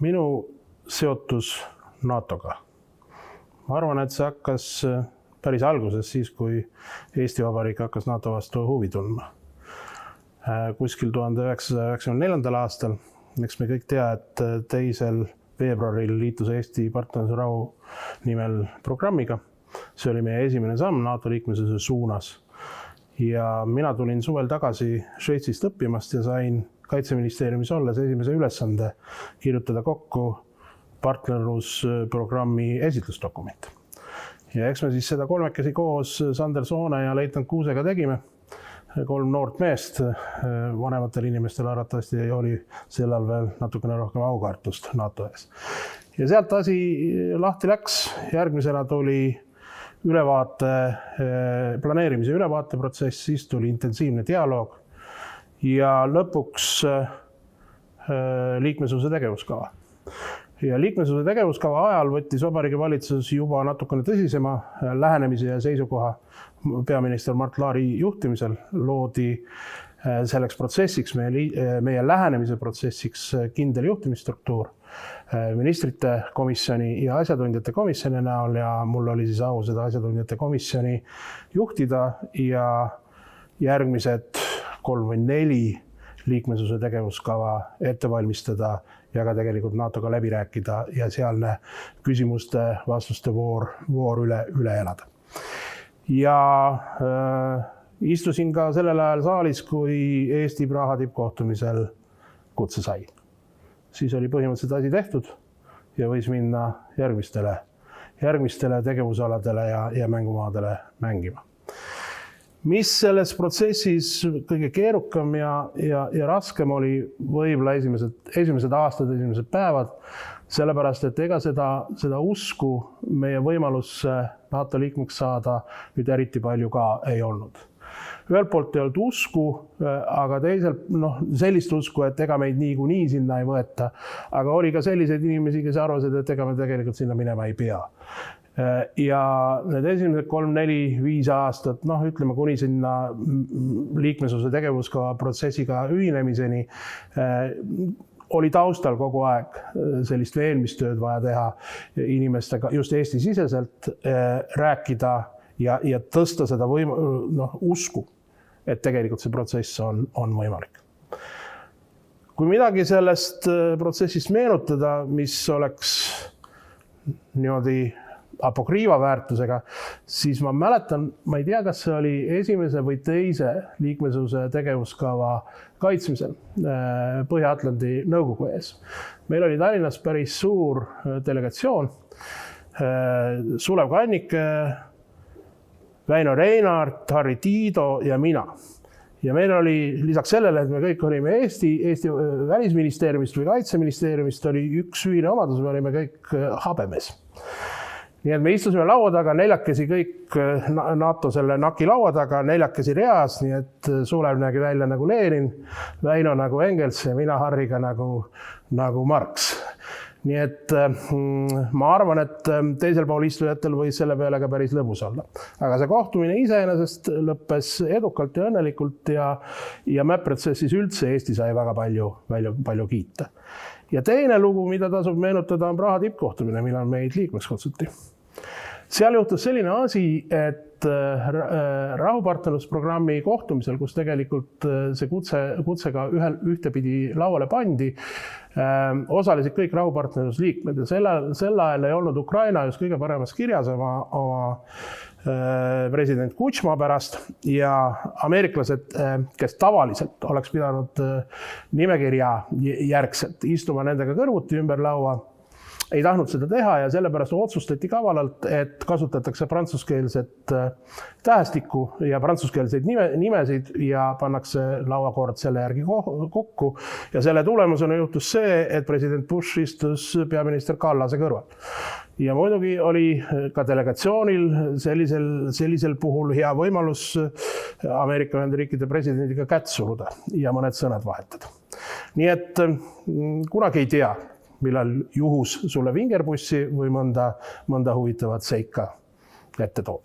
Minu seotus NATO-ga. Ma arvan, et see hakkas päris alguses siis, kui Eesti Vabariik hakkas NATO vastu huvi tundma. Kuskil 1994. aastal, eks me kõik tea, et 2. veebruaril liitus Eesti partnerluse rahu nimel programmiga. See oli meie esimene samm NATO liikmesuse suunas. Ja mina tulin suvel tagasi Šveitsist õppimast ja sain Kaitseministeeriumis olles esimese ülesande kirjutada kokku partnerlusprogrammi esitlusdokument. Ja eks me siis seda kolmekesi koos Sander Soone ja Leitnant Kuusega tegime. 3 noort meest, vanematel inimestel arvatavasti oli sellal veel natukene rohkem aukartust NATO ees. Ja sealt asi lahti läks. Järgmisena tuli planeerimise ülevaateprotsess, siis tuli intensiivne dialoog ja lõpuks liikmesuse tegevuskava. Ja liikmesuse tegevuskava ajal võttis Vabariigi Valitsus juba natukene tõsisema lähenemise ja seisukoha peaminister Mart Laari juhtimisel. Loodi selleks protsessiks, meie lähenemise protsessiks kindel juhtimisstruktuur ministrite komisjoni ja asjatundjate komisjoni näol ja mul oli siis au seda asjatundjate komisjoni juhtida ja järgmised 3 või 4 liikmesuse tegevuskava ette valmistada ja ka tegelikult NATO-ga läbi rääkida ja sealne küsimuste-vastuste voor üle elada. Ja istusin ka sellel ajal saalis, kui Eesti Praha tippkohtumisel kutse sai. Siis oli põhimõtteliselt asi tehtud ja võis minna järgmistele tegevusaladele ja mängumaadele mängima. Mis selles protsessis kõige keerukam ja raskem oli võib-olla esimesed aastad, esimesed päevad, sellepärast, et ega seda usku meie võimalusse NATO liikmeks saada nüüd eriti palju ka ei olnud. Ühelt poolt ei olnud usku, aga teiselt sellist usku, et ega meid niikuinii sinna ei võeta, aga oli ka selliseid inimesi, kes arvasid, et ega me tegelikult sinna minema ei pea. Ja need esimesed 3, 4, 5 aastat, ütleme kuni sinna liikmesuse tegevuskava protsessiga ühinemiseni, oli taustal kogu aeg sellist veenmistööd vaja teha inimestega just Eesti-siseselt, rääkida ja tõsta seda usku, et tegelikult see protsess on võimalik. Kui midagi sellest protsessist meenutada, mis oleks niimoodi apokriiva väärtusega, siis ma mäletan, ma ei tea, kas see oli esimese või teise liikmesuse tegevuskava kaitsmisel Põhja-Atlandi nõukogu ees. Meil oli Tallinnas päris suur delegatsioon, Sulev Kannike, Väino Reinart, Harri Tiido ja mina. Ja meil oli lisaks sellele, et me kõik olime Eesti välisministeeriumist või Kaitseministeeriumist, oli üks ühine omadus, me olime kõik habemes. Nii et me istusime laua taga, 4 kõik NATO selle NAC-i laua taga, 4 reas, nii et Sulev nägi välja nagu Lenin, Väino nagu Engels ja mina Harriga nagu Marx. Nii et ma arvan, et teisel pool istujatel võis selle peale ka päris lõbus olla. Aga see kohtumine iseenesest lõppes edukalt ja õnnelikult ja MAP-protsessis üldse Eesti sai väga palju kiita. Ja teine lugu, mida tasub meenutada, on Praha tippkohtumine, millal meid liikmeks kutsuti. Seal juhtus selline asi, et rahupartnerlusprogrammi kohtumisel, kus tegelikult see kutsega ühtepidi lauale pandi, osalesid kõik rahupartnerlusliikmed ja sel ajal ei olnud Ukraina just kõige paremas kirjas oma president Kutšma pärast ja ameeriklased, kes tavaliselt oleks pidanud nimekirja järgselt istuma nendega kõrvuti ümber laua, ei tahtnud seda teha ja sellepärast otsustati kavalalt, et kasutatakse prantsuskeelset tähestikku ja prantsuskeelseid nimesid ja pannakse lauakord selle järgi kokku. Ja selle tulemusena juhtus see, et president Bush istus peaminister Kallase kõrval. Ja muidugi oli ka delegatsioonil sellisel puhul hea võimalus Ameerika Ühendriikide presidendiga kätt suruda ja mõned sõnad vahetada. Nii et kunagi ei tea, millal juhus sulle vingerpussi või mõnda huvitavat seika ette toob.